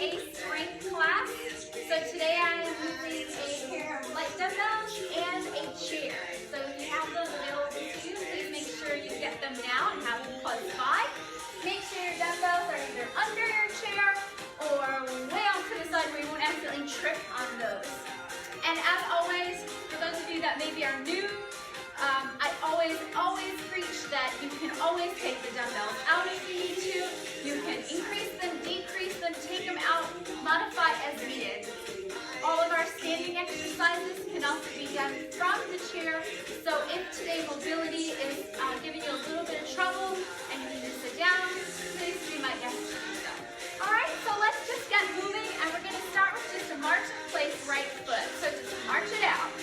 a strength class. So today I am using a pair of light dumbbells and a chair. So if you have those available to you, please make sure you get them now and have them close by. Make sure your dumbbells are either under your chair or way off to the side where you won't accidentally trip on those. And as always, for those of you that maybe are new, I always preach that you can always take the dumbbells out if you need to. You can increase them, decrease them, take them out, modify as needed. All of our standing exercises can also be done from the chair. So if today mobility is giving you a little bit of trouble and you need to sit down, please be my guest to do so. All right, so let's just get moving, and we're going to start with just a march in place right foot. So just march it out.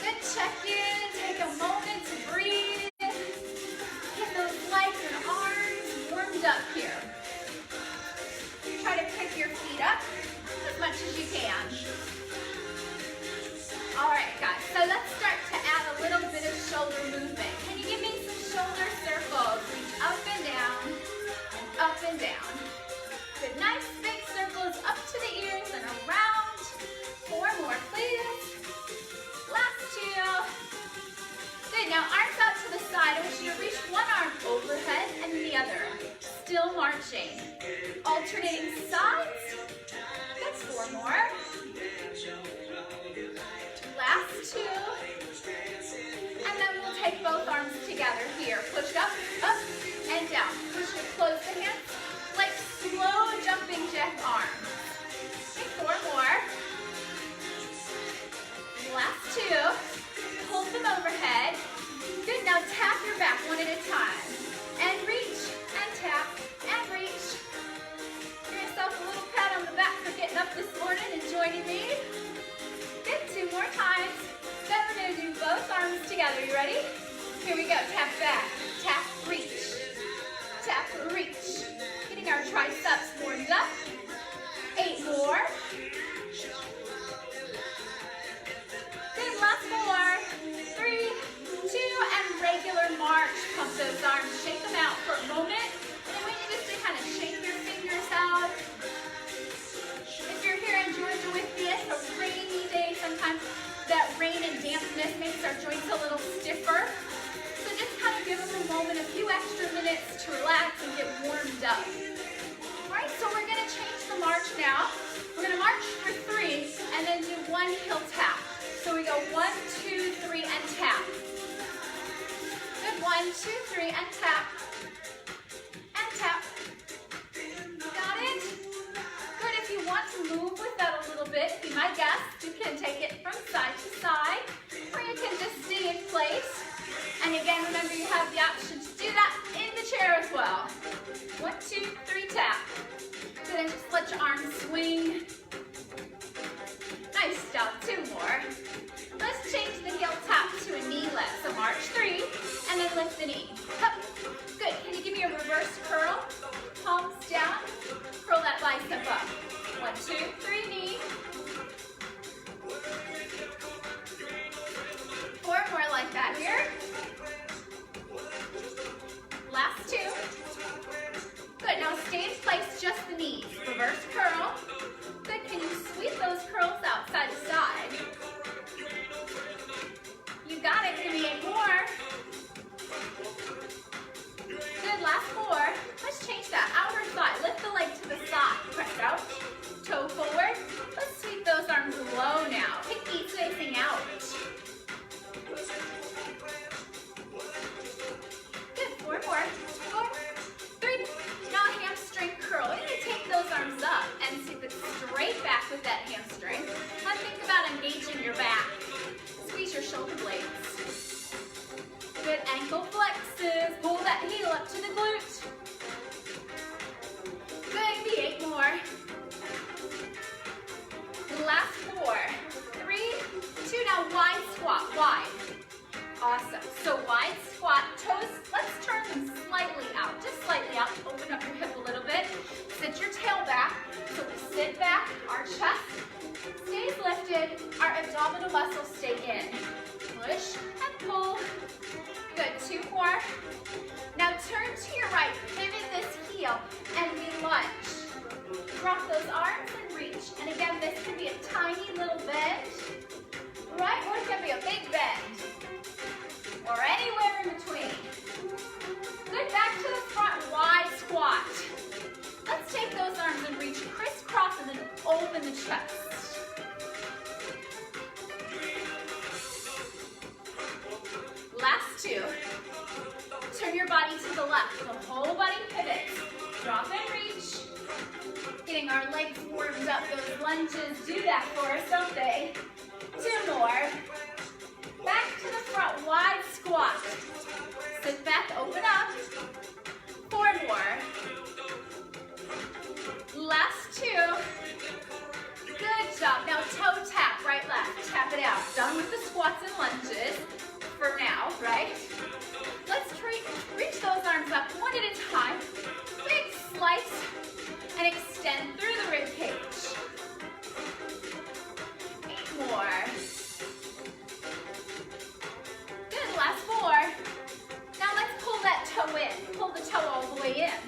Good check-in. Take a moment to breathe. Get those legs and arms warmed up here. Try to pick your feet up as much as you can. All right, guys. So let's start to add a little bit of shoulder movement. Can you give me some shoulder circles? Reach up and down and up and down. Good. Nice big circles up to the ears and around. 4 more, please. Last 2. Good, now arms out to the side. I want you to reach one arm overhead and the other. Still marching. Alternating sides. That's 4 more. Last 2. And then we'll take both arms together here. Push up, up, and down. Push to close the hands like slow jumping jack arms. Okay, 4 more. Last 2, hold them overhead. Good, now tap your back one at a time. And reach, and tap, and reach. Give yourself a little pat on the back for getting up this morning and joining me. Good, 2 more times. Then we're going to do both arms together. You ready? Here we go, tap back, tap, reach. Tap, reach. Getting our triceps warmed up. 8 more. Last 4, 3, 2, and regular march. Pump those arms, shake them out for a moment. And I want you just to kind of shake your fingers out. If you're here in Georgia with me, it's a rainy day. Sometimes that rain and dampness makes our joints a little stiffer. So just kind of give them a moment, a few extra minutes to relax and get warmed up. All right, so we're going to change the march now. We're going to march for 3 and then do 1 heel tap. So we go 1, 2, 3, and tap. Good, 1, 2, 3, and tap. And tap. Got it? Good, if you want to move with that a little bit, be my guest. You can take it from side to side, or you can just stay in place. And again, remember you have the option to do that in the chair as well. 1, 2, 3, tap. Good, and just let your arms swing. Nice job, 2 more. Let's change the heel tap to a knee lift. So march 3, and then lift the knee. Up. Good, can you give me a reverse curl? Palms down, curl that bicep up. 1, 2, 3, knee. 4 more like that here. Last 2. Good, now stay in place, just the knees. Reverse curl. Good, can you sweep those curls out side to side? You got it, give me 8 more. Good, last 4. Let's change that, outer side. Lift the leg to the side, press out, toe forward. Let's sweep those arms low now. Kick feet facing out. Good, 4 more. 4, 3. Now hamstring curl. We're going to take those arms up and sweep it straight back with that hamstring. Now think about engaging your back. Squeeze your shoulder blades. Good, ankle flexes. Pull that heel up to the glute. Good, be 8 more. Last 4, 3, 2. Now wide squat, wide. Awesome. So wide squat, toes, let's turn them slightly out, just slightly out. Open up your hip a little bit. Sit your tail back. So we sit back, our chest stays lifted, our abdominal muscles stay in. Push and pull. Good, 2 more. Now turn to your right, pivot this heel, and we lunge. drop those arms and reach. And again, this can be a tiny little bend, right? Or it can be a big bend, or anywhere in between. Good, back to the front, wide squat. Let's take those arms and reach crisscross and then open the chest. Last two. Turn your body to the left. The whole body pivots. Drop and reach. Getting our legs warmed up. Those lunges do that for us, don't they? Two more. Back to the front, wide squat. Sit back, open up. Four more. Last two. Good job. Now toe tap, right, left. Tap it out. Done with the squats and lunges for now, right? Let's reach those arms up one at a time. Big slice and extend through the rib cage. 8 more. Good, last 4. Now let's pull that toe in. Pull the toe all the way in.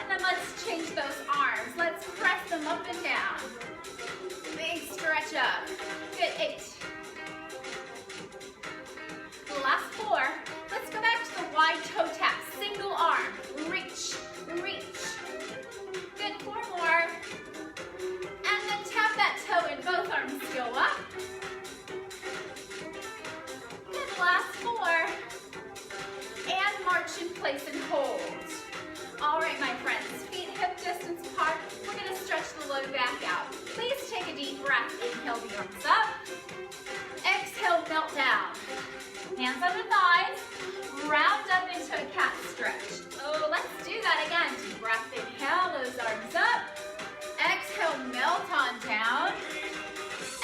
And then let's change those arms. Let's press them up and down. Big stretch up. Good, 8. Last 4. Let's go back to the wide toe tap. Single arm. Reach, reach. Good, 4 more. And then tap that toe in. Both arms go up. Good, last 4. And march in place and hold. All right, my friends. Feet hip distance apart. We're going to stretch the low back out. Please take a deep breath. Inhale the arms up. Exhale, melt down. Hands on the thighs, round up into a cat stretch. Oh, let's do that again. Deep breath, inhale, those arms up. Exhale, melt on down,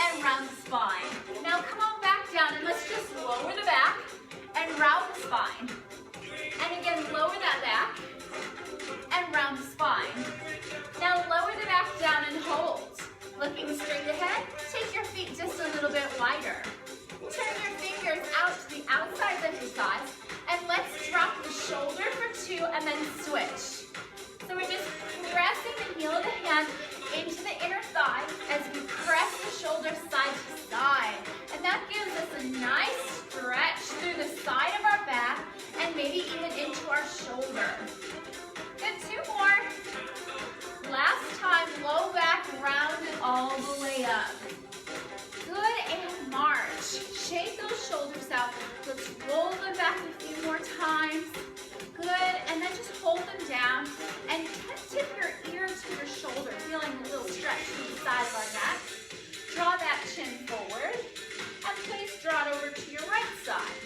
and round the spine. Now come on back down, and let's just lower the back and round the spine. And again, lower that back and round the spine. Now lower the back down and hold. Looking straight ahead, take your feet just a little bit wider. Turn your fingers out to the outsides of your thighs, and let's drop the shoulder for 2 and then switch. So we're just pressing the heel of the hand into the inner thigh as we press the shoulder side to side. And that gives us a nice stretch through the side of our back and maybe even into our shoulder. Good, 2 more. Last time, low back, round it all the way up. Good, and march. Shake those shoulders out. Let's roll them back a few more times. Good, and then just hold them down. And tip your ear to your shoulder, feeling a little stretch to the side of our neck. Draw that chin forward. And please draw it over to your right side.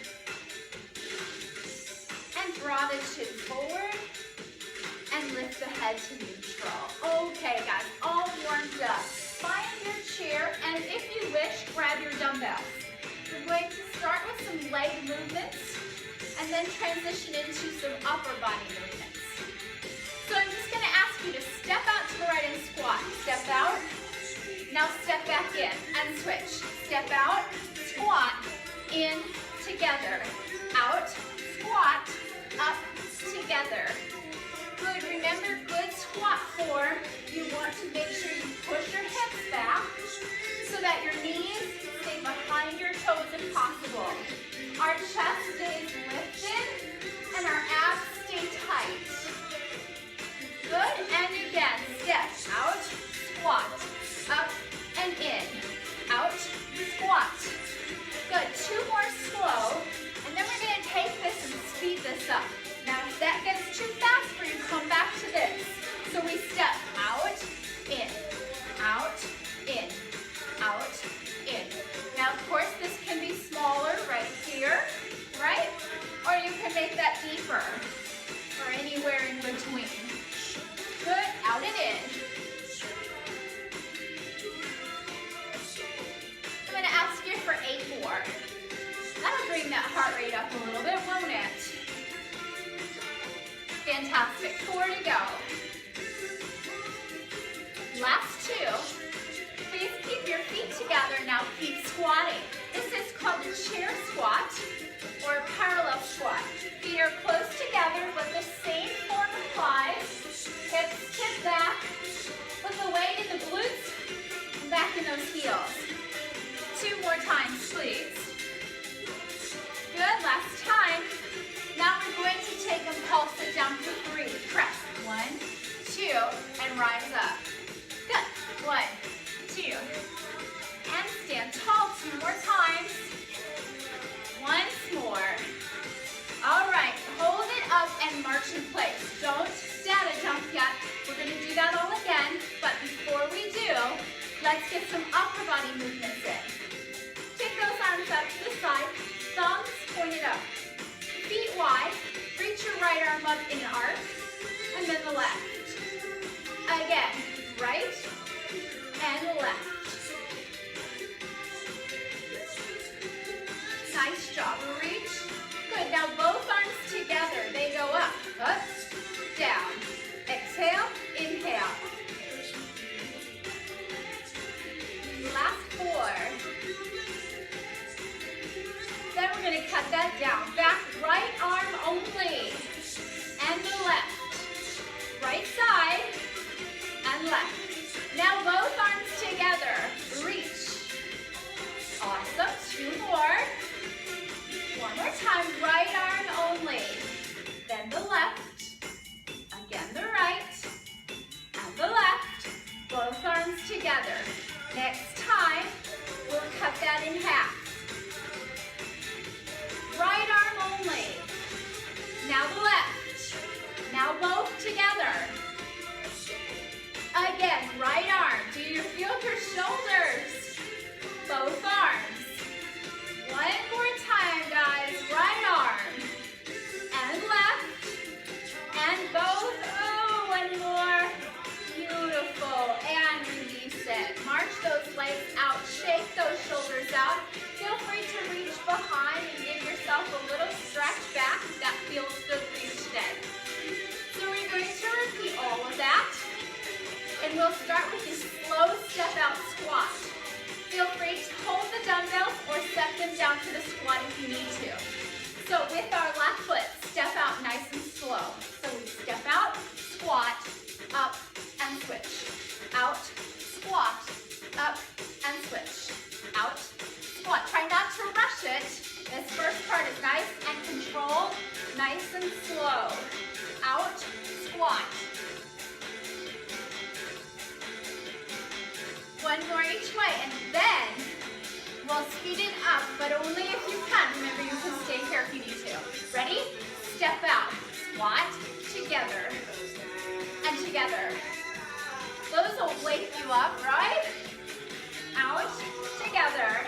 And draw the chin forward. And lift the head to neutral. Okay, guys, all warmed up. Find your chair, and if you wish, grab your dumbbells. We're going to start with some leg movements, and then transition into some upper body movements. So I'm just going to ask you to step out to the right and squat. Step out. Now step back in and switch. Step out, squat, in, together. Out, squat, up, together. Good, remember, good squat form. You want to make sure you push your hips back so that your knees stay behind your toes if possible. Our chest stays lifted and our abs stay tight. Good, and again, step out, squat, up and in, out, squat. Good, 2 more slow, and then we're going to take this and speed this up. Now, if that gets too fast for you, come back to this. So we step out, in, out, in, out, in. Now, of course, this can be smaller right here, right? Or you can make that deeper, or anywhere in between. Good, out and in. I'm going to ask you for 8 more. That'll bring that heart rate up a little bit, won't it? Fantastic. 4 to go. Last 2. Please keep your feet together. Now keep squatting. This is called a chair squat or a parallel squat. Feet are close together, but the same form applies. Hips tip back. Look away right arm up in an arc, and then the left. Again, right and left. Nice job. Reach. Good. Now both arms together. They go up, down. Exhale, inhale. Last 4. Then we're going to cut that down. Back right arm only. And the left. Right side and left. Now both arms together. Reach. Awesome. 2 more. One more time. Right arm only. Then the left. Again the right. And the left. Both arms together. Next time, we'll cut that in half. Right arm only. Now the left. Now both together. Again, right arm. Do you feel your shoulders? Both arms. One more time, guys. Right arm. And left. And both. Oh, one more. Beautiful. And release it. March those legs out. Shake those shoulders out. Feel free to reach behind and give yourself a little stretch back if that feels good for you today. So we're going to repeat all of that. And we'll start with a slow step out squat. Feel free to hold the dumbbells or set them down to the squat if you need to. So with our left foot, step out nice and slow. So we step out, squat, up, and switch. Out, squat, up, and switch. Out, squat. Try not to rush it. This first part is nice and controlled, nice and slow. Out, squat. One more each way, and then we'll speed it up, but only if you can. Remember, you can stay here if you need to. Ready? Step out, squat, together, and together. Those will wake you up, right? Out, together.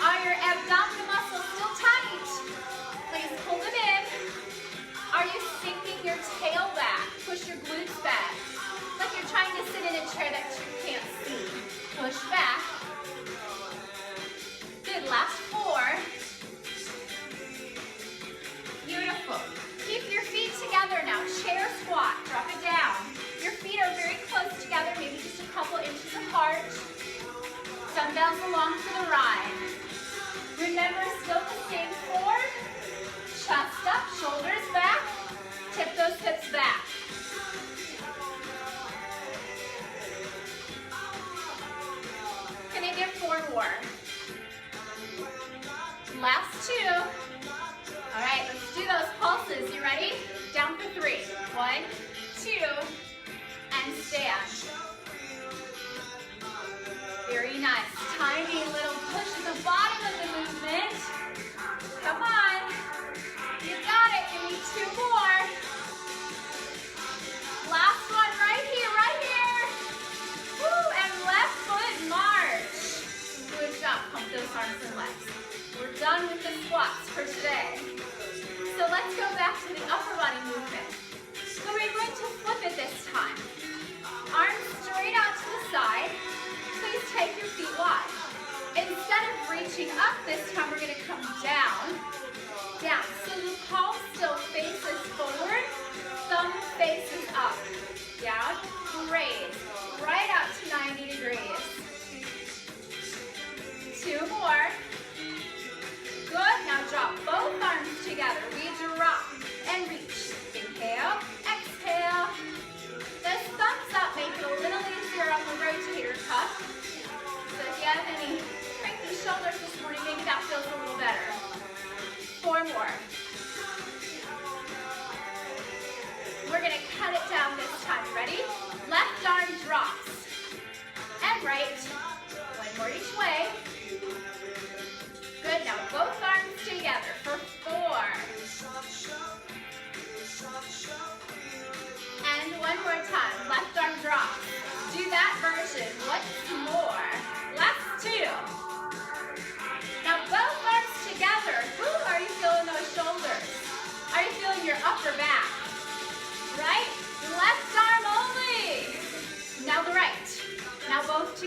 Are your abdominal muscles still tight? Please pull them in. Are you sinking your tail back? Push your glutes back. Like you're trying to sit in a chair that you can't see. Push back. Good, last 4. Beautiful. Keep your feet together now. Chair squat, drop it down. Your feet are very close together, maybe just a couple inches apart. Dumbbells along for the ride. Remember, still the same form. Chest up, shoulders back. Tip those hips back. Can I get 4 more? Last 2. All right, let's do those pulses. You ready? Down for 3. 1, 2, and stand. Very nice. Tiny little push at the bottom of the movement. Come on. You got it. Give me 2 more. Last one right here, right here. Woo, and left foot march. Good job. Pump those arms and legs. We're done with the squats for today. So let's go back to the upper body movement. So we're going to flip it this time. Arms straight out to the side. Please take your feet wide. Instead of reaching up this time, we're going to come down. Down. So the palm still faces forward. Thumb faces up. Down. Raise. Right out to 90 degrees. 2 more. Good. Now drop both arms together. We drop and reach. Inhale. Exhale. This thumbs up. Make it a little easier on the rotator cuff. So if you have any cranky shoulders this morning, maybe that feels a little better. 4 more. We're going to cut it down this time. Ready? Left arm drops. And right. 1 more each way. Good. Now both arms together for 4. And 1 more time. Left arm drops. Do that version once more. Last 2. Now both arms together. Ooh, are you feeling those shoulders? Are you feeling your upper back?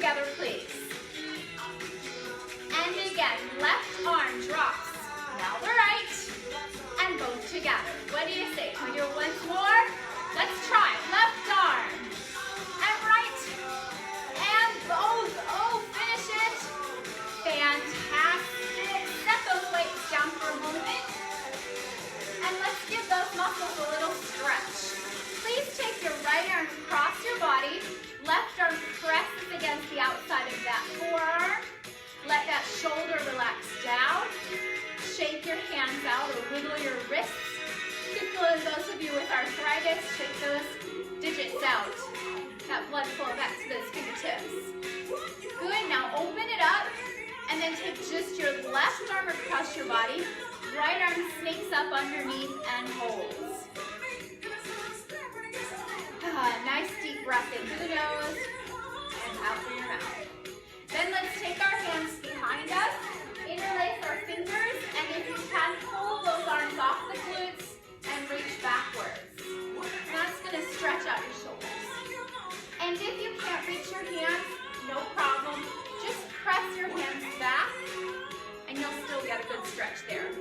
together, please. And again, left arm drops. Now the right. And both together. What do you say? Can we do it once more? Let's try. Left arm. And right. And both. Oh, finish it. Fantastic. Set those weights down for a moment. And let's give those muscles a little stretch. Please take your right arm across your body. Left arm presses against the outside of that forearm. Let that shoulder relax down. Shake your hands out or wiggle your wrists. Particularly those of you with arthritis, shake those digits out. That blood flow back to those fingertips. Good, now open it up and then take just your left arm across your body. Right arm snakes up underneath and holds. Nice deep breath in through the nose and out through your mouth. Then let's take our hands behind us, interlace our fingers, and if you can, pull those arms off the glutes and reach backwards. And that's going to stretch out your shoulders. And if you can't reach your hands, no problem. Just press your hands back, and you'll still get a good stretch there.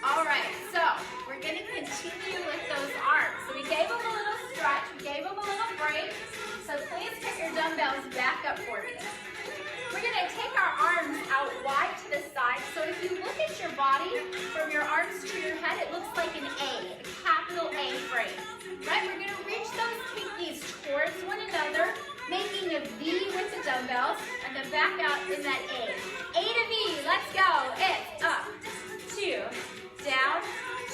All right, so we're going to continue with those arms. So we gave them a little stretch, we gave them a little break. So please get your dumbbells back up for me. We're going to take our arms out wide to the side. So if you look at your body from your arms to your head, it looks like an A, a capital A frame. Right? We're going to reach those pinkies towards one another, making a V with the dumbbells, and then back out in that A. A to V, let's go. It's up, 2, down,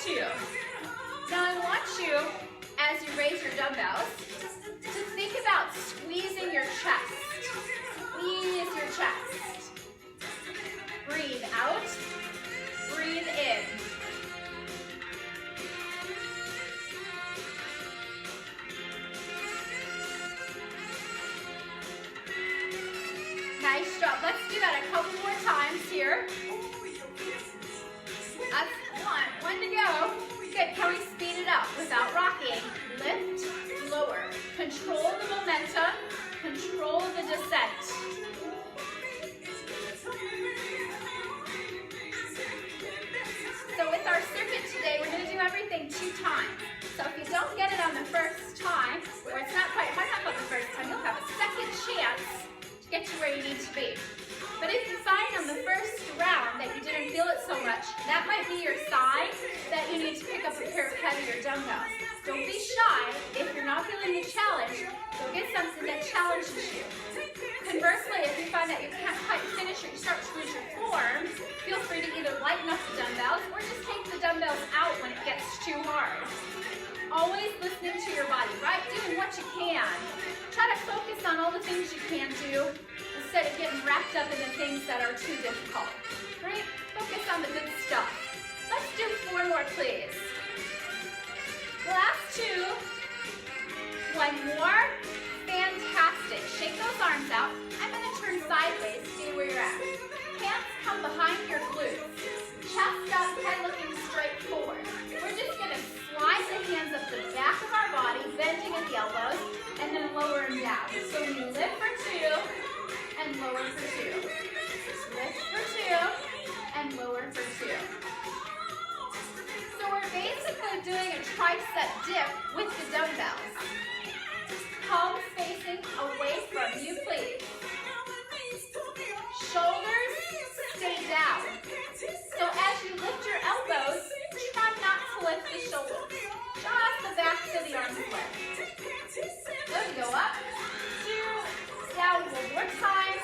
2. Now I want you, as you raise your dumbbells, to think about squeezing your chest. Squeeze your chest. Breathe out, breathe in. Nice job. Let's do that a couple more times here. That's one to go. Good, can we speed it up without rocking? Lift, lower. Control the momentum, control the descent. So with our circuit today, we're going to do everything 2 times. So if you don't get it on the first time, or it's not quite hard enough on the first time, you'll have a second chance to get to where you need to be. But if you find on the first round that you didn't feel it so much, that might be your sign that you need to pick up a pair of heavier dumbbells. Don't be shy. If you're not feeling the challenge, go get something that challenges you. Conversely, if you find that you can't quite finish or you start to lose your form, feel free to either lighten up the dumbbells or just take the dumbbells out when it gets too hard. Always listening to your body, right? Doing what you can. Try to focus on all the things you can do instead of getting wrapped up in the things that are too difficult. Right? Focus on the good stuff. Let's do 4 more, please. Last 2. 1 more. Fantastic. Shake those arms out. I'm going to turn sideways. Stay where you're at. Hands come behind your glutes. Chest up, head looking straight forward. We're just going to slide the hands up the back of our body, bending at the elbows, and then lower them down. So we lift for 2 and lower for 2. Lift for 2 and lower for 2. So we're basically doing a tricep dip with the dumbbells. Palms facing away from you, please. Shoulders stay down. So as you lift your elbows, try not to lift the shoulders. Just the backs of the arms lift. Good, go up, 2, down, 1 more time.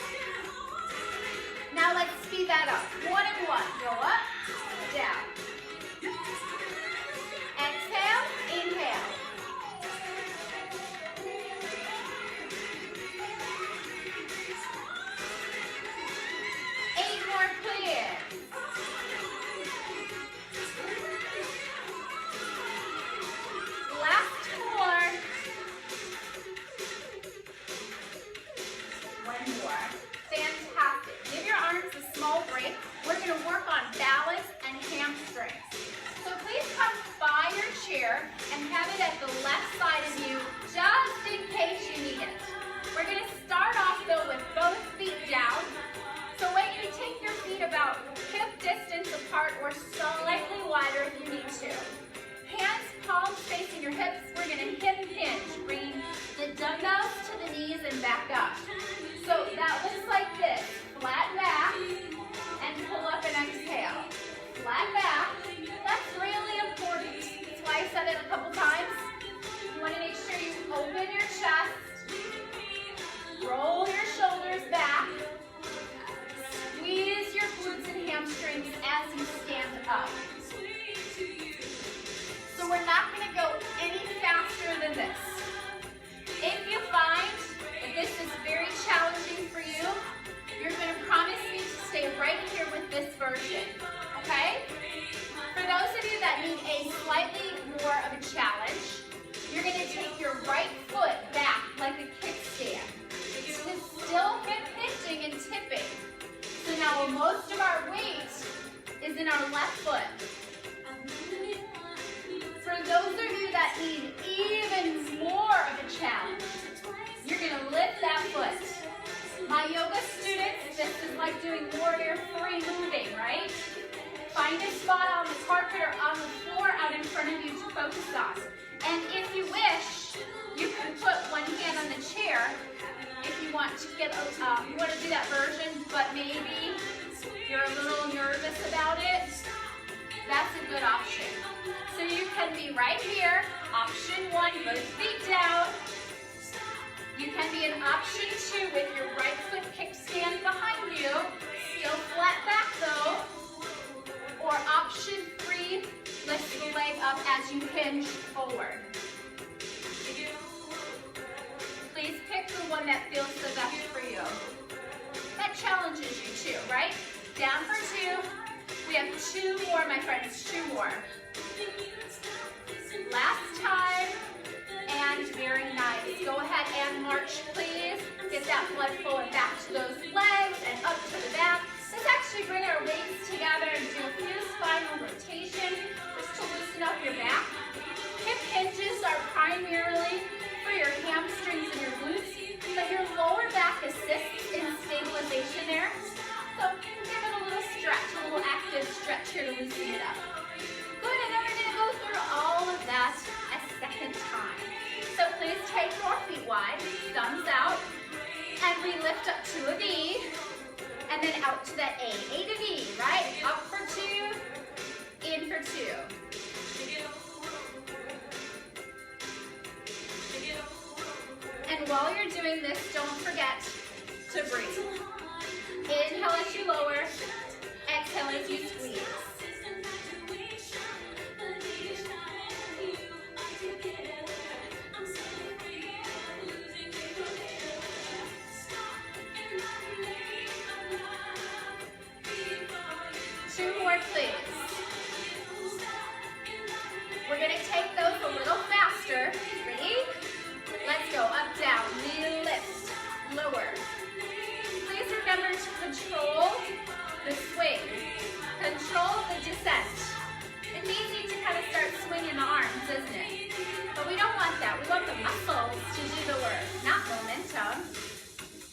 Now let's speed that up. 1 and 1. Go up, down. Exhale, inhale. More, please. like this. Flat back and pull up and exhale. Flat back. That's really important. That's why I said it a couple times. You want to make sure you open your chest. Roll your shoulders back. Squeeze your glutes and hamstrings as you stand up. So we're not going to go any faster than this. If you find that this is very challenging for you, you're going to promise me to stay right here with this version, okay? For those of you that need a slightly more of a challenge, you're going to take your right foot back like a kickstand. It's still hip hinting and tipping. So now most of our weight is in our left foot. For those of you that need even more of a challenge, you're going to lift that foot. My yoga students, this is like doing warrior three moving, right? Find a spot on the carpet or on the floor out in front of you to focus on. And if you wish, you can put one hand on the chair if you want to get you want to do that version, but maybe you're a little nervous about it. That's a good option. So you can be right here, option one, both feet down. You can be in option two with your right foot kickstand behind you, still flat back though. Or option three, lift the leg up as you hinge forward. Please pick the one that feels the best for you. That challenges you too, right? Down for two. We have two more, my friends, two more. Last time, and very nice. Go ahead and march, please. Get that blood flowing back to those legs and up to the back. Let's actually bring our weights together and do a few spinal rotations just to loosen up your back. Hip hinges are primarily for your hamstrings and your glutes, but your lower back assists in stabilization there. So give it a little stretch, a little active stretch here to loosen it up. Good, and then we're going to go through all of that a second time. So please take your feet wide, thumbs out, and we lift up to a V, and then out to that A to V, right? Up for two, in for two. And while you're doing this, don't forget to breathe. Inhale as you lower, exhale as you squeeze. Two more, please. We're going to take those a little faster. Ready? Let's go. Up, down, knee lift, lower. Please remember to control the swing. Control the descent. It's easy to kind of start swinging the arms, isn't it? But we don't want that. We want the muscles to do the work, not momentum.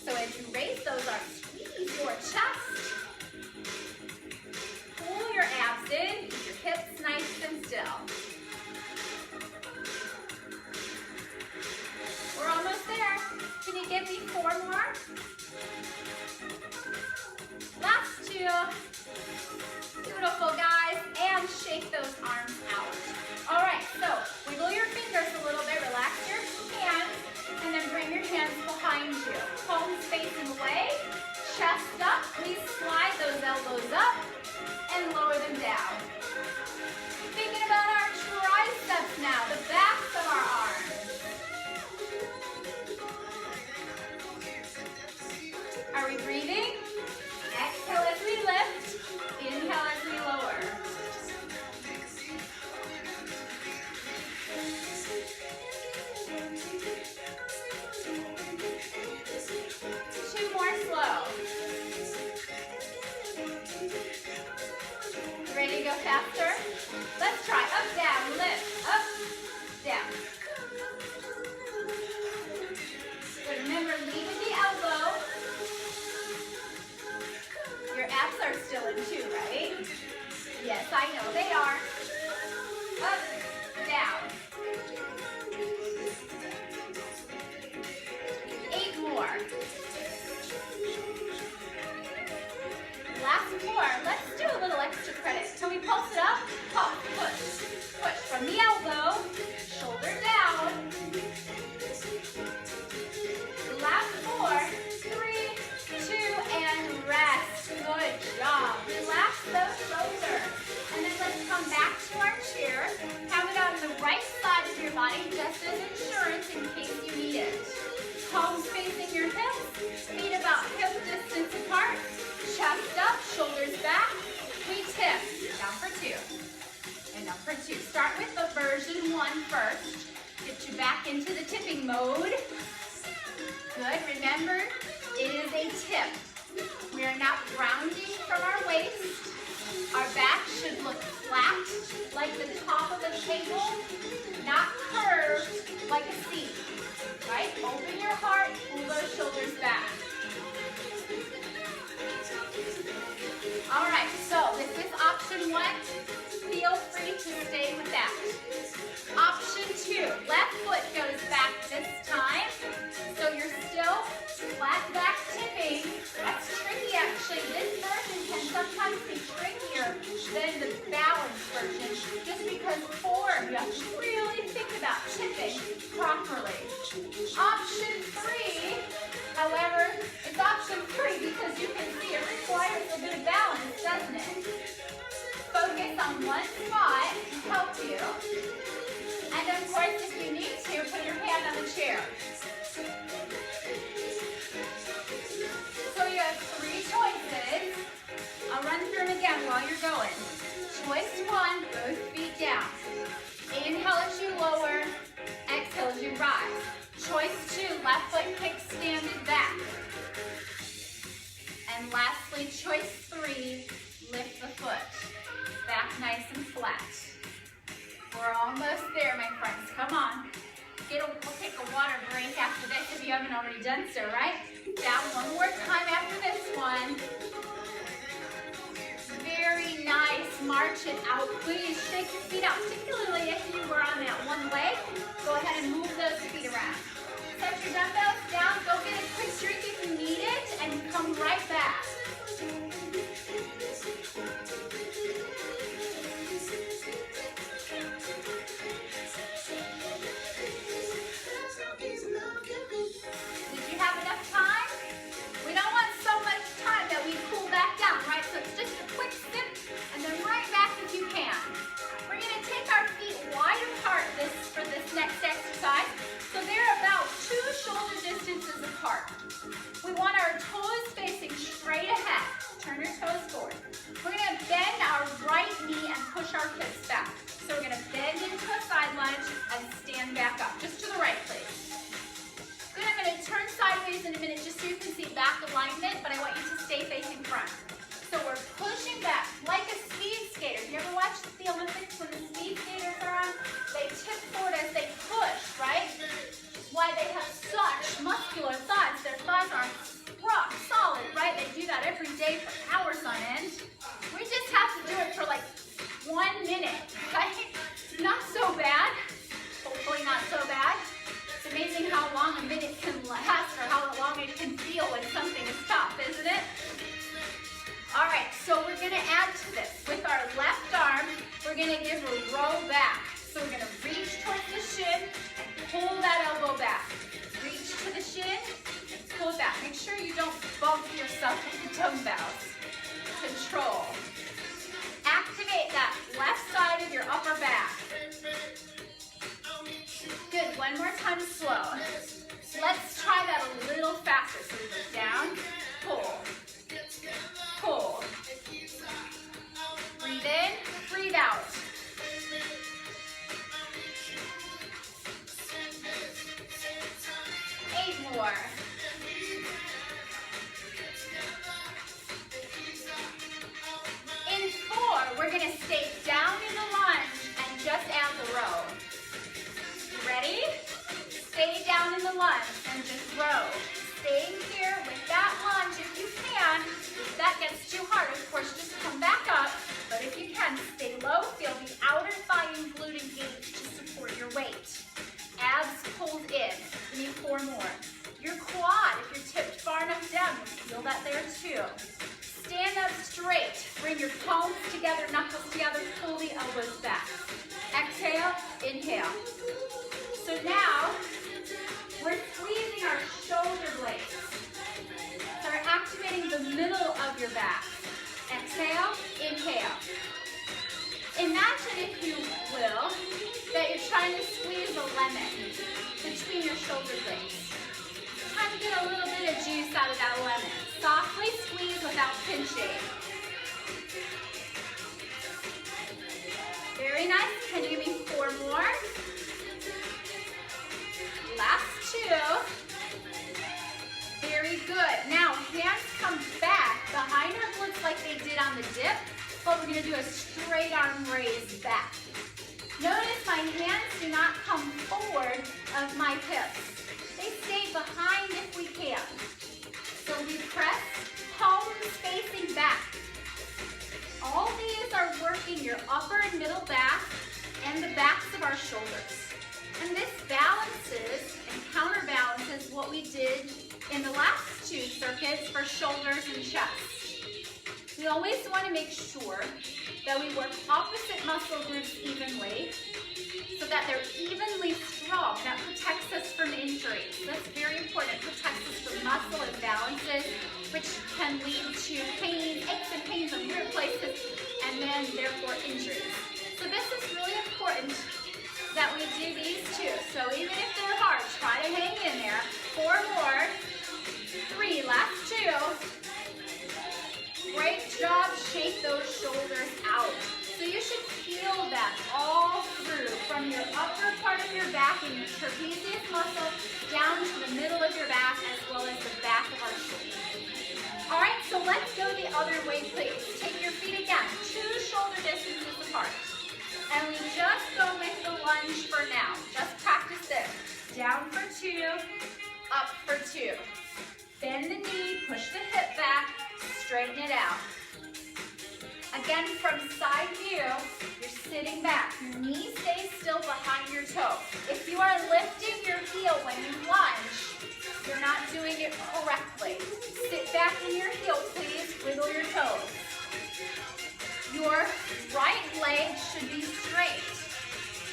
So as you raise those arms, squeeze your chest. Pull your abs in, keep your hips nice and still. We're almost there. Can you give me four more? Last two. Beautiful, guys. And shake those arms out. All right, so wiggle your fingers a little bit. Relax your hands. And then bring your hands behind you. Palms facing away. Chest up. Please slide those elbows up. And lower them down. Thinking about our triceps now. The backs of our arms. Are we breathing? Exhale as we lift. Inhale as we lower. Two more slow. Ready to go faster? Let's try. Up, down, lift. Up, down. Good. Remember, lead with the elbow. Your abs are still in too, right? Yes, I know they are. Up, down. 8 more. version 1 first. Get you back into the tipping mode. Good, remember, it is a tip. We are not rounding from our waist. Our back should look flat, like the top of a table, not curved like a C, right? Open your heart, pull those shoulders back. All right, so this is option 1. Feel free to stay with that. Option 2, left foot goes back this time. So you're still flat back tipping. That's tricky actually. This version can sometimes be trickier than the balance version just because form, you have to really think about tipping properly. Option 3, however, it's option 3 because you can see it requires a bit of balance, doesn't it? Focus on one spot to help you. And of course, if you need to, put your hand on the chair. So you have 3 choices. I'll run through them again while you're going. Choice 1, both feet down. Inhale as you lower, exhale as you rise. Choice 2, left foot kickstanded back. And lastly, choice 3, lift the foot. Back nice and flat. We're almost there, my friends. Come on. We'll take a water break after this if you haven't already done so, right? Down one more time after this one. Very nice. March it out. Please shake your feet out, particularly if you were on that one leg. Go ahead and move those feet around. Set your dumbbells down. Go get a quick drink if you need it, and come right back. Did you have enough time? We don't want so much time that we cool back down, right? So it's just a quick sip and then right back if you can. We're going to take our feet wide apart for this next exercise. So they're about 2 shoulder distances apart. We want our toes facing straight ahead. Turn your toes forward. We're going to bend our right knee and push our hips back. So we're going to bend into a side lunge and stand back up. Just to the right, please. Good, I'm going to turn sideways in a minute just so you can see back alignment, but I want you to stay facing front. So we're pushing back like a speed skater. You ever watch the Olympics when the speed skaters are on? They tip forward as they push, right? Why they have such muscular thighs. Their thighs are rock solid, right? They do that every day for hours on end. We just have to do it for like 1 minute, right? Not so bad. Hopefully not so bad. It's amazing how long a minute can last or how long it can feel when something is tough, isn't it? All right, so we're going to add to this. With our left arm, we're going to give a row back. So we're going to reach towards the shin and pull that elbow back. Reach to the shin and pull it back. Make sure you don't bump yourself with the dumbbells. Control. Activate that left side of your upper back. Good, one more time slow. Let's try that a little faster. So we go down, pull, pull. Breathe in, breathe out. More. In 4, we're going to stay down in the lunge and just add the row. Ready? Stay down in the lunge and just row. Stay here with that lunge if you can. If that gets too hard, of course, just come back up. But if you can, stay low. Feel the outer thigh and glute engaged to support your weight. Abs pulled in. We need 4 more. Your quad, if you're tipped far enough down, you'll feel that there too. Stand up straight. Bring your palms together, knuckles together, pull the elbows back. Exhale, inhale. So now, we're squeezing our shoulder blades. So we're activating the middle of your back. Exhale, inhale. Imagine, if you will, that you're trying to squeeze a lemon between your shoulder blades. Time to get a little bit of juice out of that lemon. Softly squeeze without pinching. Very nice. Can you give me 4 more? arm raised back. Notice my hands do not come forward of my hips. They stay behind if we can. So we press, palms facing back. All these are working your upper and middle back and the backs of our shoulders. And this balances and counterbalances what we did in the last two circuits for shoulders and chest. We always want to make sure that we work opposite muscle groups evenly so that they're evenly strong. That protects us from injuries. That's very important. It protects us from muscle imbalances, which can lead to pain, aches and pains in weird places, and then therefore injuries. So this is really important that we do these two. So even if they're hard, try to hang in there. 4 more. 3, last 2. Great job, shake those shoulders out. So you should feel that all through, from your upper part of your back and your trapezius muscle down to the middle of your back as well as the back of our shoulder. All right, so let's go the other way, please. Take your feet again, 2 shoulder distances apart. And we just go with the lunge for now. Just practice this. Down for 2, up for 2. Bend the knee, push the hip back, straighten it out. Again, from side view, you're sitting back. Your knee stays still behind your toe. If you are lifting your heel when you lunge, you're not doing it correctly. Sit back in your heel, please. Wiggle your toes. Your right leg should be straight.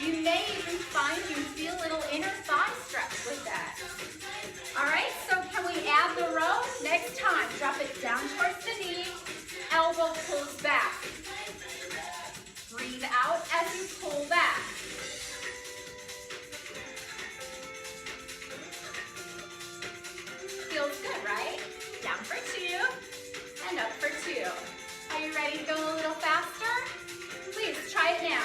You may even find you feel a little inner thigh stretch with that. All right, so can we add the row? Next time, drop it down towards the knee, elbow pulls back. Breathe out as you pull back. Feels good, right? Down for 2 and up for 2. Are you ready to go a little faster? Please try it now.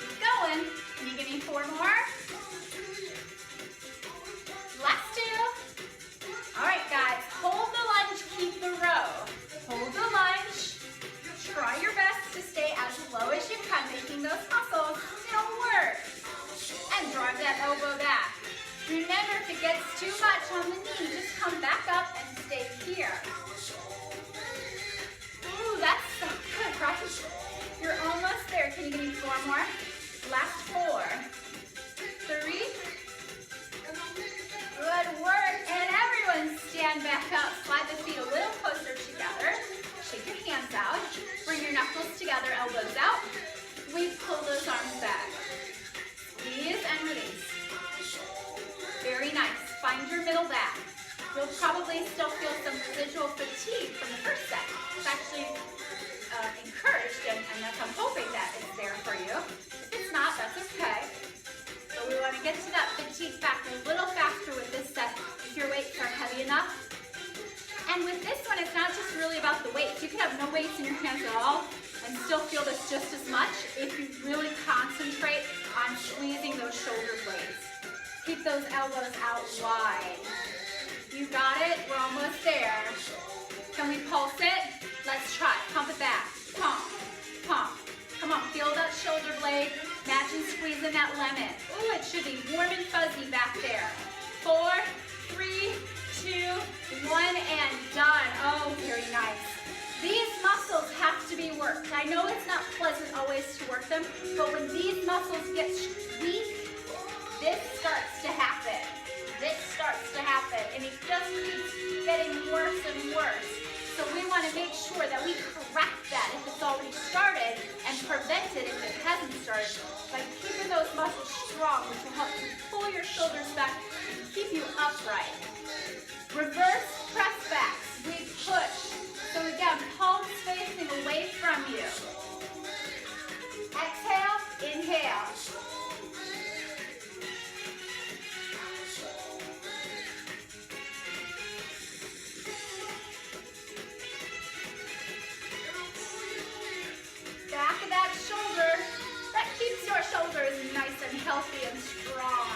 Keep going. Can you give me 4 more? Last 2. All right, guys. Hold the lunge, keep the row. Hold the lunge. Try your best to stay as low as you can, making those muscles still work. And drive that elbow back. Remember, if it gets too much on the knee, just come back up and stay here. Ooh, that's so good, right? You're almost there. Can you give me 4 more? Last 4. 3. Good work. And everyone stand back up. Slide the feet a little closer together. Shake your hands out. Bring your knuckles together, elbows out. We pull those arms back. Squeeze and release. Very nice. Find your middle back. You'll probably still feel some residual fatigue from the first set. It's actually encouraged, and I'm hoping that it's there for you. If it's not, that's okay. So we want to get to that fatigue factor a little faster with this set if your weights are heavy enough. And with this one, it's not just really about the weights. You can have no weights in your hands at all and still feel this just as much if you really concentrate on squeezing those shoulder blades. Keep those elbows out wide. You got it? We're almost there. Can we pulse it? Let's try. Pump it back. Pump, pump. Come on, feel that shoulder blade. Imagine squeezing that lemon. Ooh, it should be warm and fuzzy back there. 4, 3, 2, 1, and done. Oh, very nice. These muscles have to be worked. I know it's not pleasant always to work them, but when these muscles get weak, this starts to happen. This starts to happen, and it just keeps getting worse and worse. So we want to make sure that we correct that if it's already started and prevent it if it hasn't started by keeping those muscles strong, which will help you pull your shoulders back and keep you upright. Reverse press backs. We push. So again, palms facing away from you. Exhale, inhale. Back of that shoulder. That keeps your shoulders nice and healthy and strong.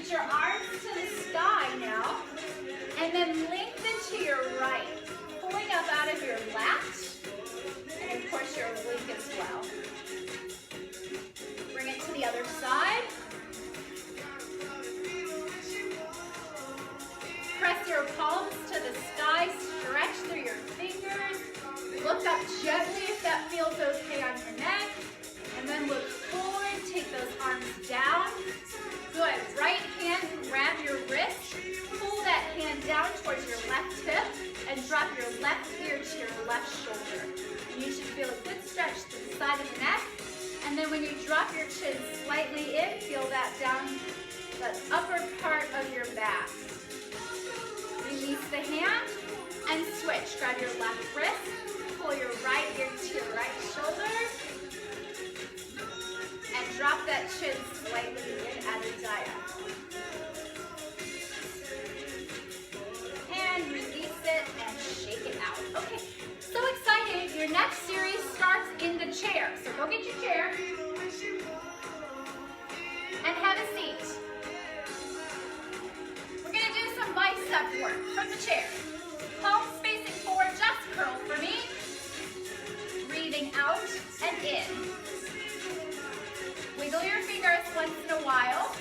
reach your arms to the sky now, and then lengthen to your right, pulling up out of your lat, and of course your oblique as well. Bring it to the other side. Press your palms to the sky, stretch through your fingers. Look up gently if that feels okay on your neck. And then look forward, take those arms down. Good, right hand, grab your wrist. Pull that hand down towards your left hip and drop your left ear to your left shoulder. And you should feel a good stretch to the side of the neck. And then when you drop your chin slightly in, feel that down, the upper part of your back. Release the hand and switch. Grab your left wrist, pull your right ear to your right shoulder, and drop that chin slightly in at a diagonal. And release it and shake it out. Okay, so excited. Your next series starts in the chair. So go get your chair and have a seat. We're gonna do some bicep work from the chair. Palms facing forward, just curl for me. Breathing out and in. Wiggle your fingers once in a while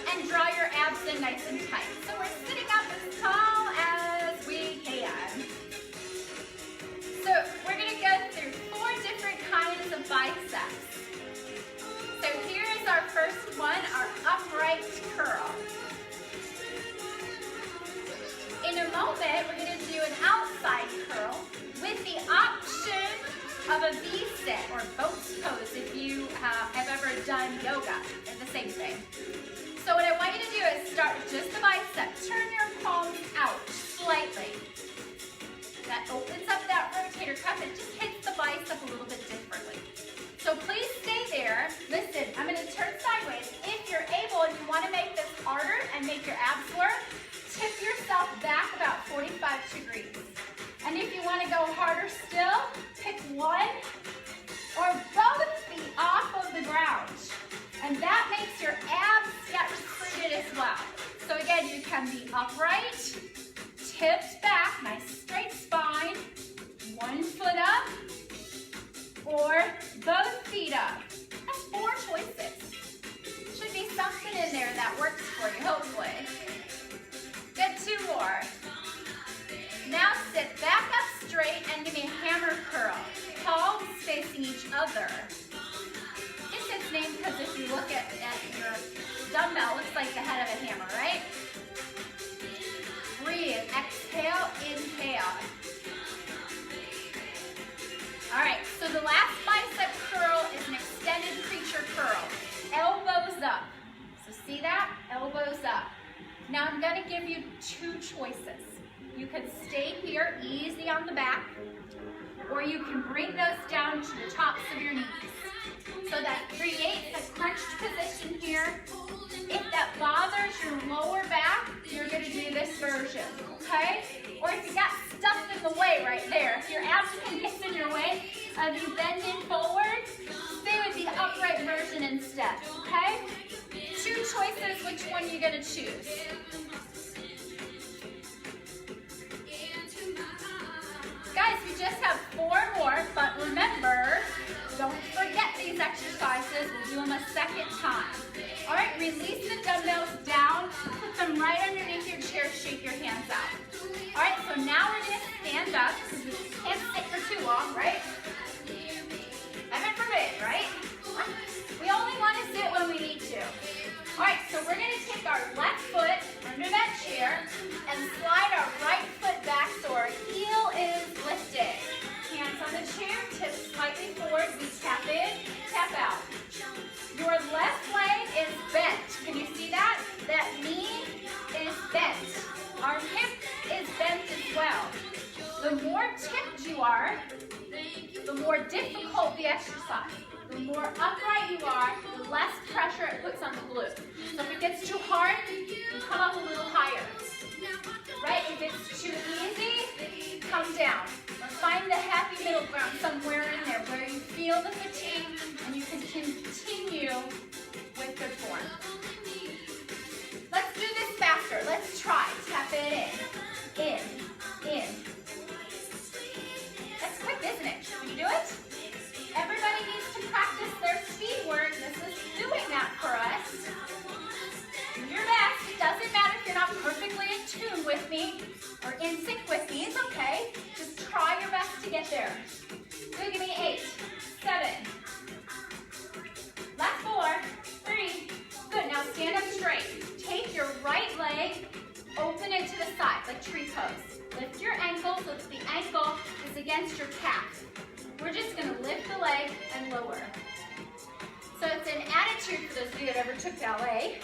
and draw your abs in nice and tight. So we're sitting up as tall as we can. So we're gonna go through 4 different kinds of biceps. So here is our first one, our upright curl. In a moment, we're going to do an outside curl with the option of a V-sit or boat's pose if you have ever done yoga. It's the same thing. So what I want you to do is start with just the bicep. Turn your palms out slightly. That opens up that rotator cuff and just hits the bicep a little bit differently. So please stay there. Listen, I'm going to turn sideways. If you're able, if you want to make this harder and make your abs work, tip yourself back about 45 degrees. And if you want to go harder still, pick one or both feet off of the ground. And that makes your abs get recruited as well. So again, you can be upright, tipped back, nice straight spine, one foot up, or both feet up. That's 4 choices. Should be something in there that works for you, hopefully. Good, 2 more. Now sit back up straight and give me a hammer curl. Palms facing each other. It's its name because if you look at your dumbbell, it looks like the head of a hammer, right? Breathe, exhale, inhale. All right, so the last bicep curl is an extended creature curl. Elbows up. So see that? Elbows up. Now I'm going to give you 2 choices. You can stay here, easy on the back, or you can bring those down to the tops of your knees. So that creates a crunched position here. If that bothers your lower back, you're going to do this version, okay? Or if you got stuff in the way right there, if your abs gets in your way of you bending forward, stay with the upright version instead, okay? 2 choices, which one you're going to choose. Guys, we just have 4 more, but remember, don't forget these exercises. We'll do them a second time. All right, release the dumbbells down, put them right underneath your chair, shake your hands out. All right, so now we're going to stand up, because we can't sit for too long, right? Heaven forbid, right? We only want to sit when we need to. All right, so we're going to take our left foot under that chair and slide our right foot back so our heel is lifted. Hands on the chair, tips slightly forward. We tap in, tap out. Your left leg is bent. Can you see that? That knee is bent. Our hip is bent as well. The more tipped you are, the more difficult the exercise. The more upright you are, the less pressure it puts on the glute. So if it gets too hard, you come up a little higher. Right? If it's too easy, come down. Or find the happy middle ground somewhere in there where you feel the fatigue and you can continue with good form. me or in sync with me is okay. Just try your best to get there. Good, give me 8, 7. Last 4, 3. Good, now stand up straight. Take your right leg, open it to the side, like tree pose. Lift your ankle so that the ankle is against your calf. We're just gonna lift the leg and lower. So it's an attitude for those of you that ever took ballet.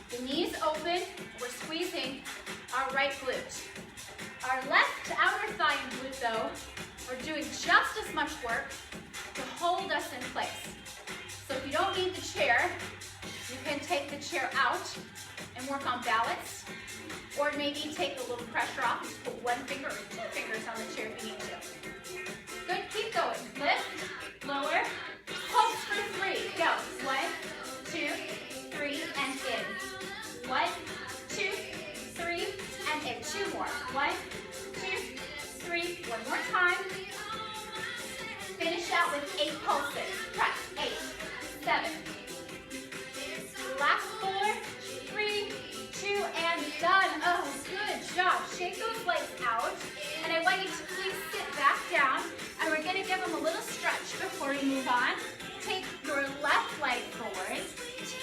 The knees open, we're squeezing our right glute. Our left outer thigh and glute though, are doing just as much work to hold us in place. So if you don't need the chair, you can take the chair out and work on balance, or maybe take a little pressure off and just put 1 finger or 2 fingers on the chair if you need to. Good, keep going. Lift, lower, pulse for 3. Go. 1, 2, 3, and in. 1, 2, 3, and in. 2 more. 1, 2, 3. 1 more time. Finish out with 8 pulses. Press. 8, 7. Last 4, 3, 2, and done. Oh, good job. Shake those legs out. And I want you to please sit back down. And we're going to give them a little stretch before we move on. Take your left leg forward.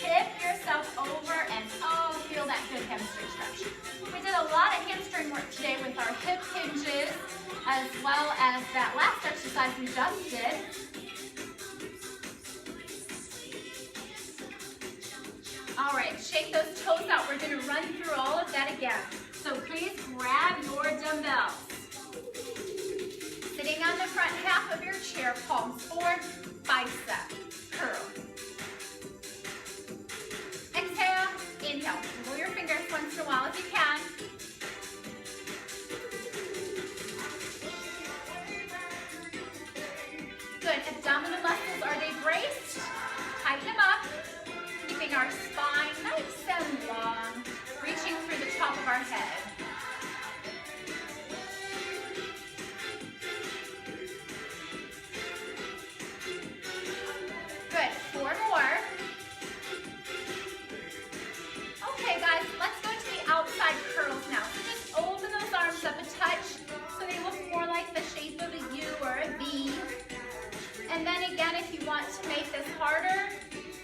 Tip yourself over and feel that good hamstring stretch. We did a lot of hamstring work today with our hip hinges, as well as that last exercise we just did. All right, shake those toes out. We're gonna run through all of that again. So please grab your dumbbells. Sitting on the front half of your chair, palms forward, bicep curl. Exhale, inhale. Move your fingers once in a while if you can. Good, abdominal muscles, are they braced? Tighten them up. Keeping our spine nice and long, reaching through the top of our head. Good, 4 more. Okay guys, let's go to the outside curls now. So just open those arms up a touch so they look more like the shape of a U or a V. And then again, if you want to make this harder,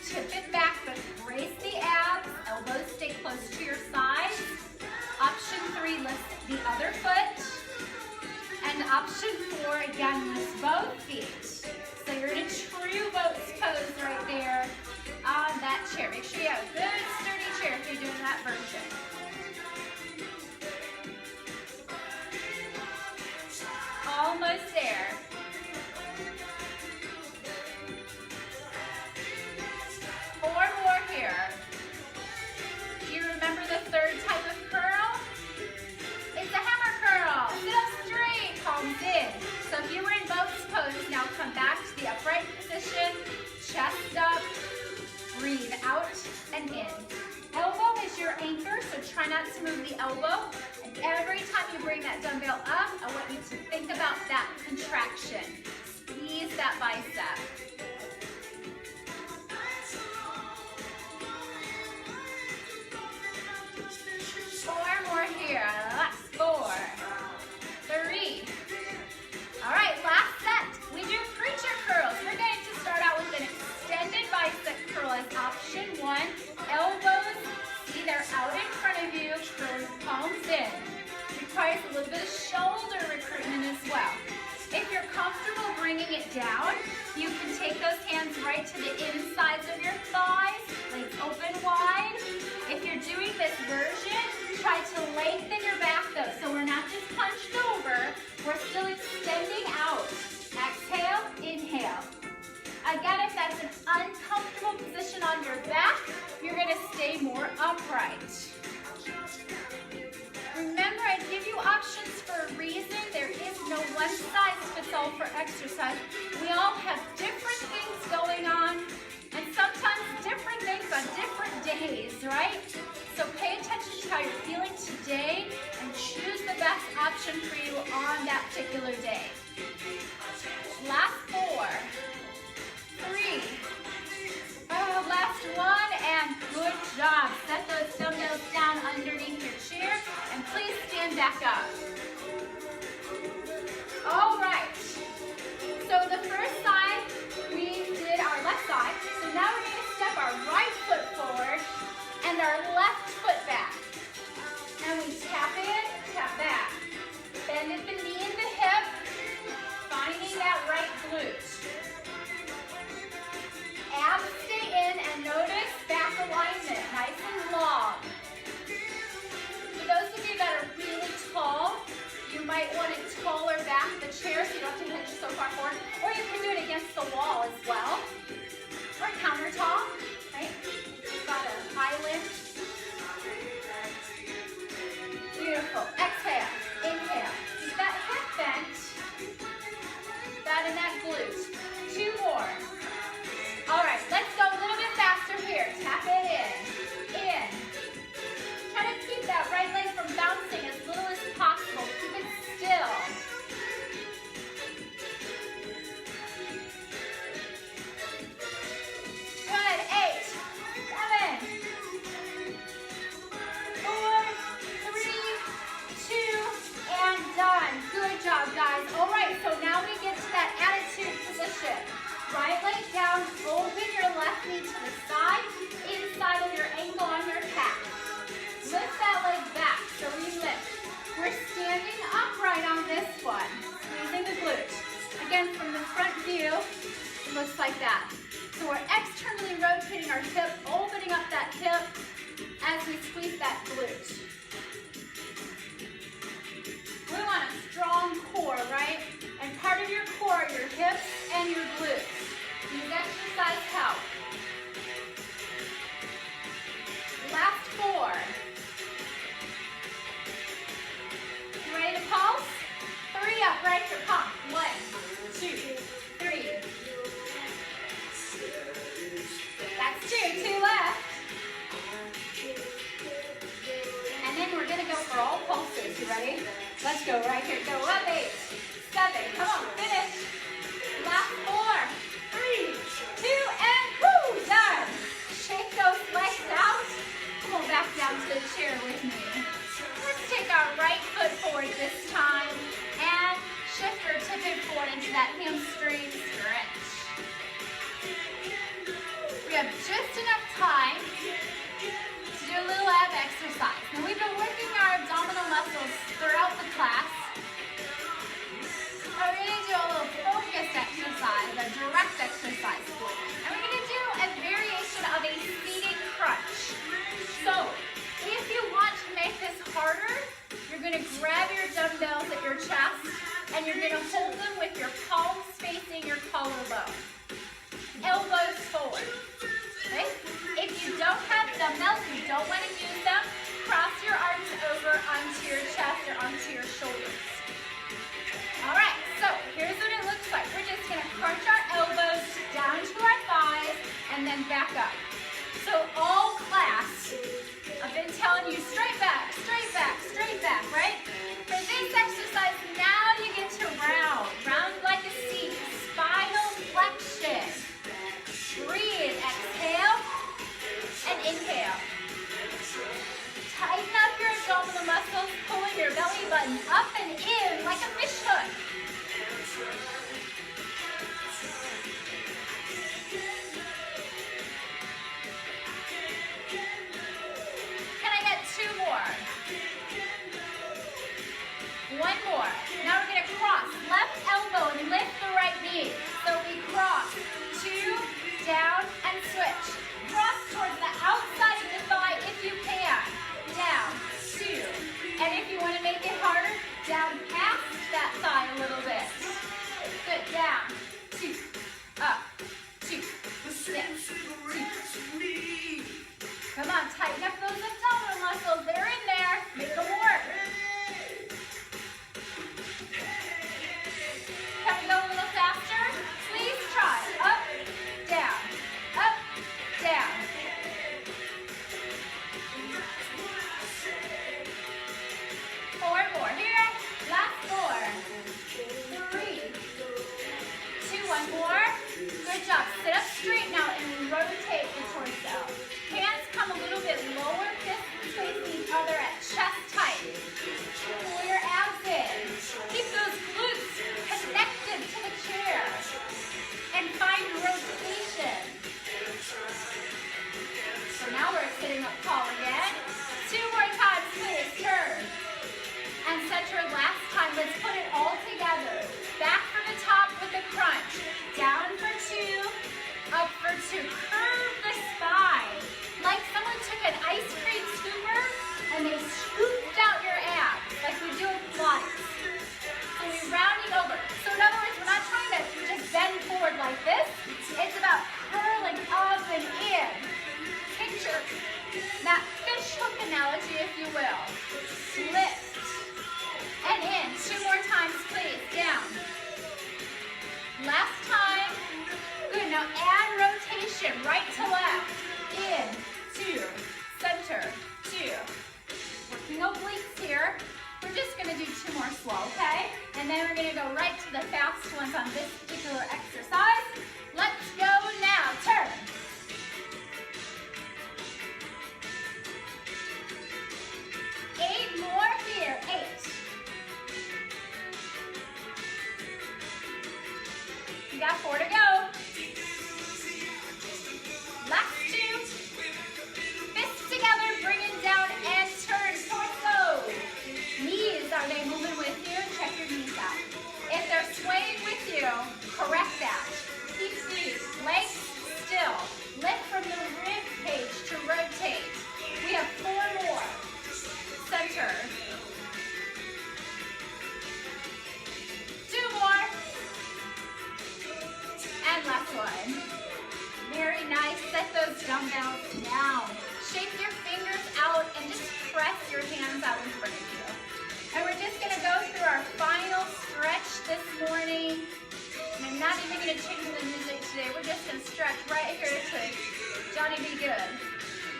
tip it back, but brace the abs, elbows stay close to your sides. Option 3, lift the other foot. And option 4, again, lift both feet. So you're in a true boat's pose right there on that chair. Make sure you have a good sturdy chair if you're doing that version. Almost there. Do you remember the third type of curl? It's a hammer curl. Sit up straight, palms in. So if you were in boat's pose, now come back to the upright position, chest up, breathe out and in. Elbow is your anchor, so try not to move the elbow. And every time you bring that dumbbell up, I want you to think about that contraction. Squeeze that bicep. Here, last 4, 3. All right, last set. We do preacher curls. We're going to start out with an extended bicep curl as option 1. Elbows, see they're out in front of you. Curl your palms in. Requires a little bit of shoulder recruitment as well. If you're comfortable bringing it down, you can take those hands right to the insides of your thighs, legs open wide. If you're doing this version, try to lengthen your back though, so we're not just hunched over, we're still extending out. Exhale, inhale. Again, if that's an uncomfortable position on your back, you're gonna stay more upright. Remember, I give you options for a reason. There is no one size fits all for exercise. We all have different things going on, and sometimes different things on different days, right? So pay attention to how you're feeling today and choose the best option for you on that particular day. Last 4, 3. Oh, last 1, and good job. Set those dumbbells down underneath your chair, and please stand back back up. All right. So the first side, we did our left side. So now we're going to step our right foot forward and our left foot back. And we tap in, tap back. Bend at the knee and the hip, finding that right glute. Abs stay in and notice back alignment, nice and long. For those of you that are really tall, you might want it taller back the chair so you don't have to hinge so far forward. Or you can do it against the wall as well. Or countertop, right? You've got an island. Beautiful. Exhale, inhale. Keep that hip bent. That and that glute. 2 more. All right, let's go a little bit faster here. Tap it in. In. Try to keep that right leg from bouncing as little as possible. Keep it still. Good. 8, 7, 4, 3, 2, and done. Good job, guys. All right, so now we get to that attitude position. Right leg down, open your left knee to the side, inside of your ankle on your calf. Lift that leg back, so we lift. We're standing upright on this one, squeezing the glute. Again, from the front view, it looks like that. So we're externally rotating our hip, opening up that hip as we squeeze that glute. We want a strong core, right? And part of your core are your hips and your glutes. These exercises help. Last 4. You ready to pulse? 3 up, right here, pump. 1, 2, 3. That's 2, 2 left. And then we're gonna go for all pulses. You ready? Let's go right here. Go up 8, 7. Come on, finish. Last 4, 3, 2, and whoo, done. Shake those legs out. Come on back down to the chair with me. Let's take our right foot forward this time and shift or tip it forward into that hamstring stretch. We have just enough time to do a little ab exercise. Now we've been working our abdominal muscles throughout the class. We're going to do a little focused exercise, a direct exercise. And we're going to do a variation of a seated crunch. So, if you want to make this harder, you're going to grab your dumbbells at your chest and you're going to hold them with your palms facing your collarbone. Elbows forward. Okay? If you don't have dumbbells, you don't want to use them, cross your arms over onto your chest or onto your shoulders. All right, so here's what it looks like. We're just going to crunch our elbows down to our thighs and then back up. So all class, I've been telling you straight back, straight back, straight back, right? For this exercise, now you get to round. Round like a C. Spinal flexion. Breathe. Exhale and inhale. Tighten up your abdominal muscles, pulling your belly button up and in like a fish hook. Can I get 2 more? 1 more. Now we're going to cross left elbow and lift the right knee. So we cross 2, down and switch. Cross towards the outside of the thigh if you can. Down, 2. And if you want to make it harder, down past that thigh a little bit. Good, down, 2, up, 2, 6, 2. Come on, tighten up those abdominal muscles. They're in there. Make them work. Can we go a little faster? Please try. Up, down, up, down. More here. Last 4, 3, 2, 1 more. Good job. Sit up straight now and rotate the torso. Hands come a little bit lower, fists facing each other. if you will. Lift. And in. 2 more times, please. Down. Last time. Good. Now add rotation. Right to left. In. 2. Center. 2. Working obliques here. We're just going to do 2 more slow, okay? And then we're going to go right to the fast ones on this particular exercise. Let's go now. Turn. Eight more here. 8. You got 4 to go. Last 2. Fists together, bring it down and turn torso. Knees, are they moving with you? Check your knees out. If they're swaying with you, correct that. Keep these legs still. Lift from the rib cage to rotate. We have 4 more. Center. 2 more. And last one. Very nice. Set those dumbbells down. Shake your fingers out and just press your hands out in front of you. And we're just going to go through our final stretch this morning. And I'm not even going to change the music today. We're just going to stretch right here to Johnny Be Good.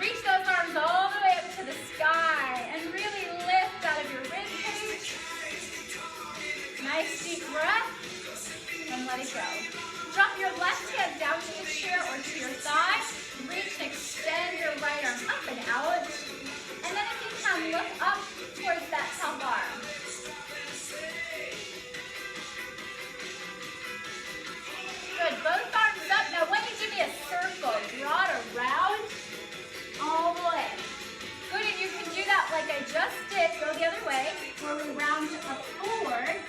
Reach those arms all the way up to the sky and really lift out of your rib cage. Nice deep breath and let it go. Drop your left hand down to the chair or to your thigh. Reach and extend your right arm up and out. And then if you can, look up towards that top arm. Good, both arms up. Now when you give me a circle, draw it around all the way. Good, and you can do that like I just did. Go the other way, where we round up forward.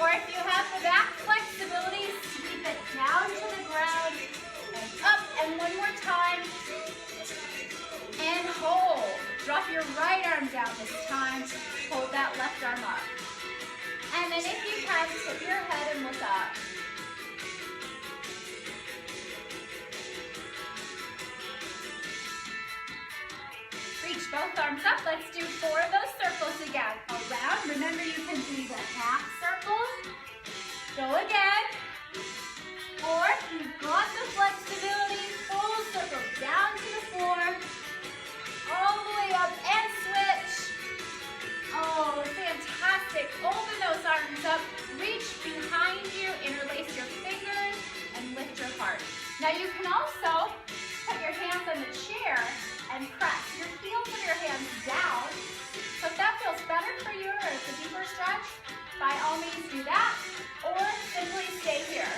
Or if you have the back flexibility, sweep it down to the ground and up. And one more time. And hold. Drop your right arm down this time. Hold that left arm up. And then if you can, tip your head and look up. Reach both arms up. Let's do 4 of those circles again. Around. Remember, you can do the half circles. Go again. Or if you've got the flexibility, full circle down to the floor. All the way up and switch. Oh, fantastic. Open those arms up. Reach behind you. Interlace your fingers and lift your heart. Now you can also put your hands on the chair and press your heels of your hands down. So if that feels better for you or it's a deeper stretch, by all means do that, or simply stay here.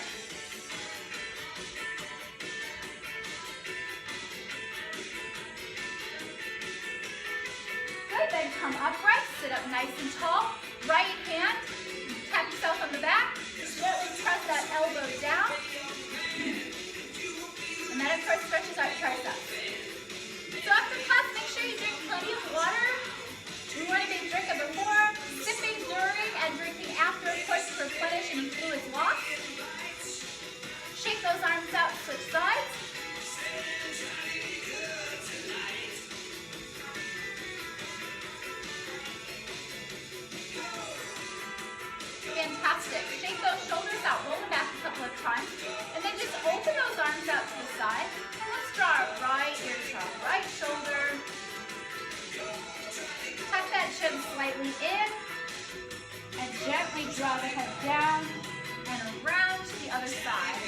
Good, then come upright, sit up nice and tall. Right hand, tap yourself on the back, gently press that elbow down. And that of course stretches out triceps. So after class, make sure you drink plenty of water. We want to be drinking before, sipping during, and drinking after, of course, to replenish any fluids lost. Shake those arms out, switch sides. Fantastic. Shake those shoulders out, roll them back a couple of times, and then just open those arms out to the side. And let's draw our right ear to our right shoulder. Tuck that chin slightly in, and gently draw the head down and around to the other side.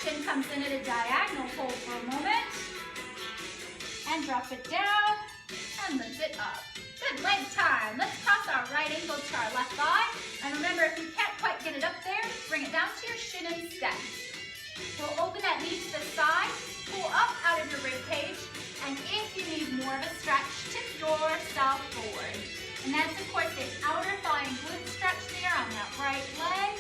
Chin comes in at a diagonal, hold for a moment, and drop it down, and lift it up. Good, leg time. Let's cross our right ankle to our left thigh. And remember, if you can't quite get it up there, bring it down to your shin instead. We'll open that knee to the side, pull up out of your rib cage, and if you need more of a stretch, tip yourself forward. And that's, of course, the outer thigh and glute stretch there on that right leg.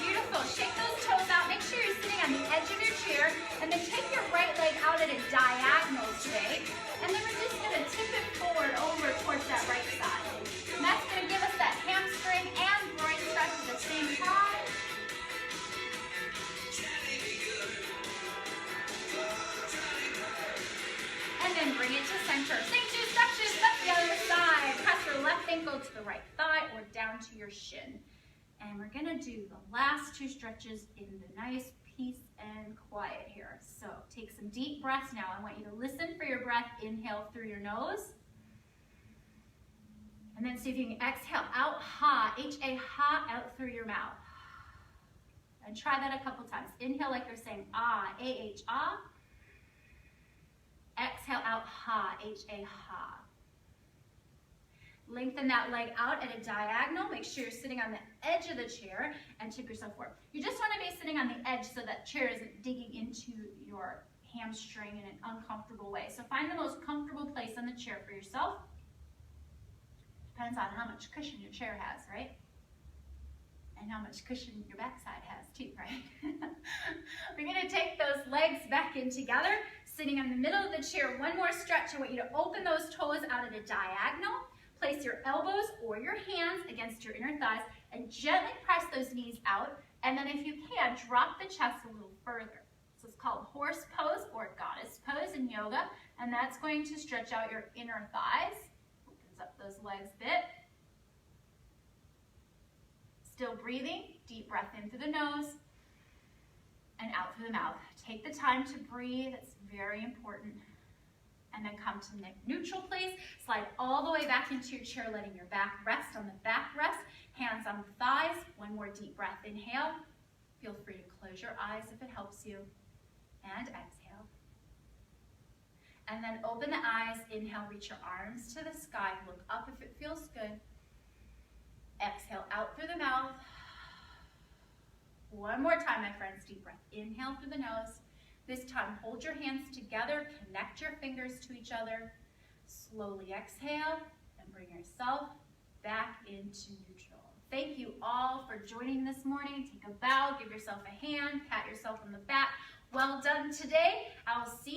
Beautiful. Shake those toes out. Make sure you're sitting on the edge of your chair, and then take your right leg out at a diagonal shape, and then we're just going to tip it forward over towards that right side. And that's going to give us that hamstring and groin stretch at the same time. center. Same 2 stretches, but the other side. Press your left ankle to the right thigh or down to your shin. And we're gonna do the last 2 stretches in the nice peace and quiet here. So take some deep breaths now. I want you to listen for your breath. Inhale through your nose. And then see if you can exhale out, ha, H-A, ha, out through your mouth. And try that a couple times. Inhale like you're saying ah, A-H, ah. Exhale out, ha, H-A, ha. Lengthen that leg out at a diagonal. Make sure you're sitting on the edge of the chair and tip yourself forward. You just want to be sitting on the edge so that chair isn't digging into your hamstring in an uncomfortable way. So find the most comfortable place on the chair for yourself. Depends on how much cushion your chair has, right? And how much cushion your backside has too, right? We're gonna take those legs back in together, sitting in the middle of the chair. One more stretch. I want you to open those toes out at a diagonal. Place your elbows or your hands against your inner thighs and gently press those knees out. And then if you can, drop the chest a little further. So it's called horse pose or goddess pose in yoga. And that's going to stretch out your inner thighs. Opens up those legs a bit. Still breathing, deep breath in through the nose and out through the mouth. Take the time to breathe, it's very important. And then come to neutral place. Slide all the way back into your chair, letting your back rest on the backrest. Hands on the thighs. One more deep breath, inhale. Feel free to close your eyes if it helps you. And exhale. And then open the eyes, inhale, reach your arms to the sky. Look up if it feels good. Exhale out through the mouth. One more time, my friends. Deep breath. Inhale through the nose. This time, hold your hands together. Connect your fingers to each other. Slowly exhale and bring yourself back into neutral. Thank you all for joining this morning. Take a bow, give yourself a hand, pat yourself on the back. Well done today. I will see you